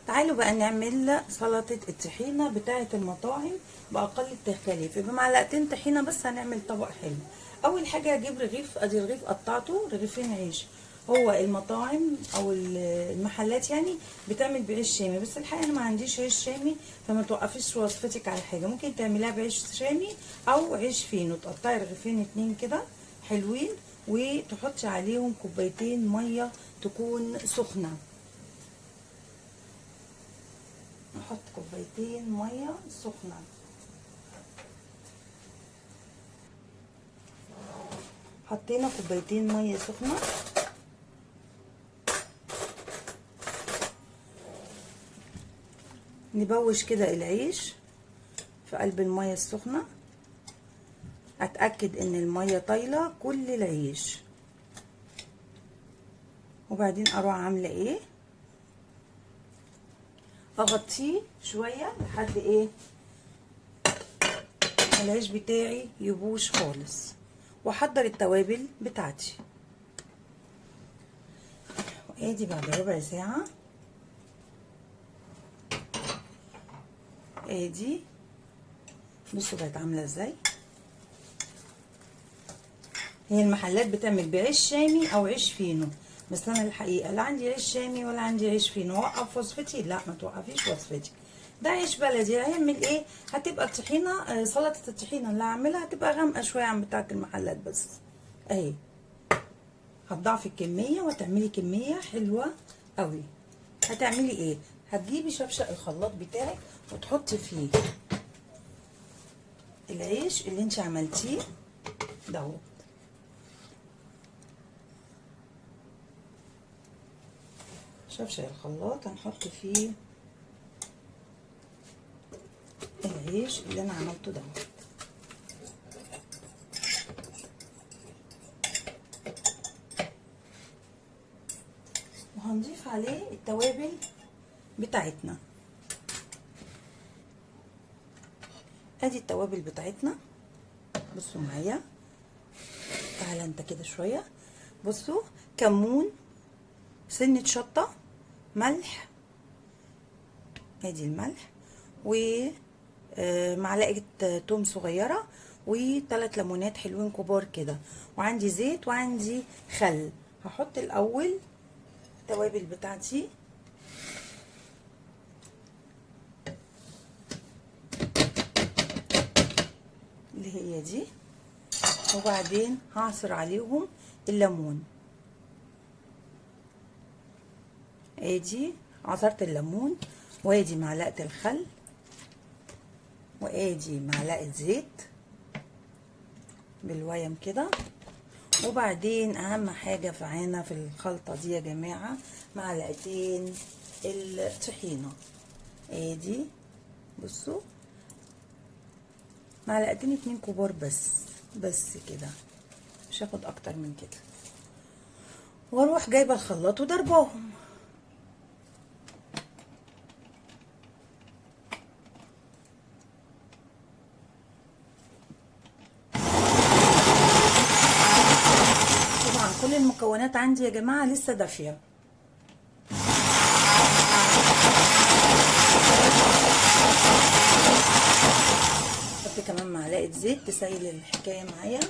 تعالوا بقى نعمل سلطة الطحينة بتاعة المطاعم بأقل التكاليف. بمعلقتين طحينة بس هنعمل طبق حلو. أول حاجة هجيب رغيف، أدي رغيف قطعته رغيفين عيش. هو المطاعم أو المحلات يعني بتعمل بعيش شامي، بس الحقيقة أنا ما عنديش عيش شامي، فما توقفيش وصفتك على حاجة. ممكن تعمليها بعيش شامي أو عيش فينو. تقطعي رغيفين اتنين كده حلوين وتحطي عليهم كوبايتين مية تكون سخنة. نحط كوبايتين ميه سخنه. حطينا كوبايتين ميه سخنه. نبوش كده العيش في قلب الميه السخنه. اتاكد ان الميه طايله كل العيش، وبعدين اروح عامله ايه، اغطيه شويه لحد ايه العيش بتاعي يبوش خالص، واحضر التوابل بتاعتي. وادي بعد ربع ساعه ادي بصوا بقت عامله ازاي. هي المحلات بتعمل بعيش شامي او عيش فينو، بس انا الحقيقه لا عندي عيش شامي ولا عندي عيش فينو. اوقف وصفتي؟ لا ما توقفيش وصفتي. ده عيش بلدي. هيعمل ايه؟ هتبقى الطحينه سلطه الطحينه اللي هعملها هتبقى غامقه شويه عن بتاعه المحلات، بس اهي هتضاعفي الكميه وتعملي كميه حلوه قوي. هتعملي ايه؟ هتجيبي شفشق الخلاط بتاعك وتحطي فيه العيش اللي انت عملتيه دوت. شفشق الخلاط هنحط فيه العيش اللي انا عملته دوت، وهنضيف عليه التوابل بتاعتنا. ادي التوابل بتاعتنا. بصوا معايا، تعالى انت كده شويه. بصوا، كمون، سنه شطه، ملح، ادي الملح، ومعلقه توم صغيره، وثلاث ليمونات حلوين كبار كده، وعندي زيت وعندي خل. هحط الاول التوابل بتاعتي اللي هي دي، وبعدين هعصر عليهم الليمون. ادي عصرت الليمون، وادي معلقه الخل، وادي معلقه زيت بالويم كده. وبعدين اهم حاجه معانا في الخلطه دي يا جماعه معلقتين الطحينه. ادي بصوا، معلقتين اتنين كبار بس كده، مش هاخد اكتر من كده. واروح جايبه الخلاط وضرباهم. طبعا كل المكونات عندي يا جماعه لسه دافيه. حط كمان معلقه زيت تسيل الحكايه معايا.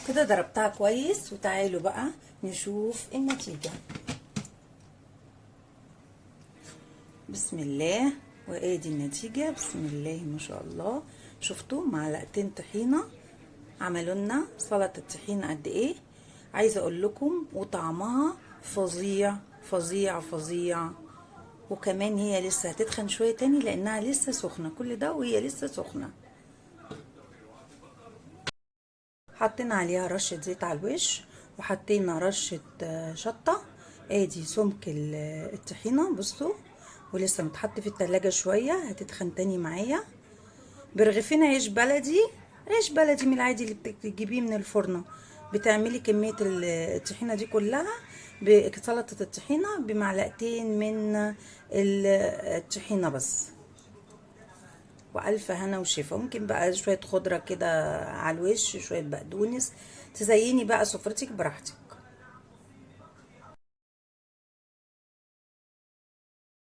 كده ضربتها كويس، وتعالوا بقى نشوف النتيجة. بسم الله، وادي النتيجة. بسم الله ما شاء الله. شفتوا معلقتين طحينة عملوا لنا سلطة الطحينة قد ايه؟ عايزة اقول لكم وطعمها فظيع فظيع فظيع. وكمان هي لسه هتتخن شوية تاني لانها لسه سخنة، كل ده وهي لسه سخنة. حطينا عليها رشة زيت على الوش، وحطينا رشة شطة. ادي سمك الطحينة بصوا، ولسه متحط في التلاجة شوية، هتتخن تاني معايا. برغيفين عيش بلدي عيش بلدي من العادي اللي بتجيبيه من الفرن. بتعملي كمية الطحينة دي كلها بسلطة الطحينة بمعلقتين من الطحينة بس. وألف هنا وشفا. ممكن بقى شوية خضرة كده على الوش، شوية بقدونس، تزيني بقى سفرتك براحتك.